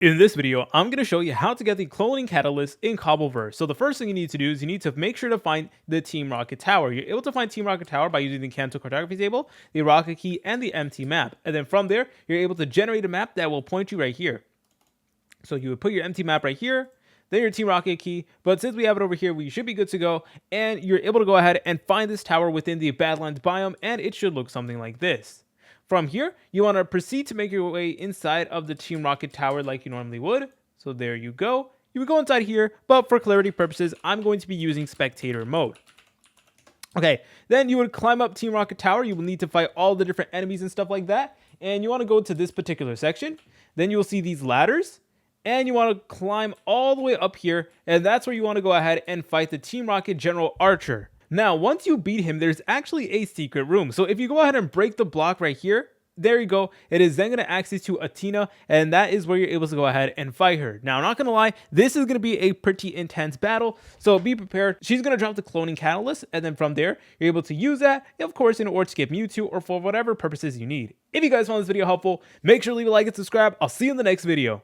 In this video, I'm going to show you how to get the cloning catalyst in Cobbleverse. So the first thing you need to do is you need to make sure to find the Team Rocket Tower. You're able to find Team Rocket Tower by using the Canto cartography table, the rocket key, and the empty map. And then from there, you're able to generate a map that will point you right here. So you would put your empty map right here, then your Team Rocket key, but since we have it over here, we should be good to go, and you're able to go ahead and find this tower within the Badlands biome, and it should look something like this. From here, you want to proceed to make your way inside of the Team Rocket Tower like you normally would. So there you go. You would go inside here, but for clarity purposes, I'm going to be using spectator mode. Okay, then you would climb up Team Rocket Tower. You will need to fight all the different enemies and stuff like that. And you want to go to this particular section. Then you will see these ladders. And you want to climb all the way up here. And that's where you want to go ahead and fight the Team Rocket General Archer. Now, once you beat him, there's actually a secret room. So if you go ahead and break the block right here, there you go. It is then going to access to Athena, and that is where you're able to go ahead and fight her. Now, I'm not going to lie, this is going to be a pretty intense battle, so be prepared. She's going to drop the cloning catalyst, and then from there, you're able to use that, of course, in order to skip Mewtwo or for whatever purposes you need. If you guys found this video helpful, make sure to leave a like and subscribe. I'll see you in the next video.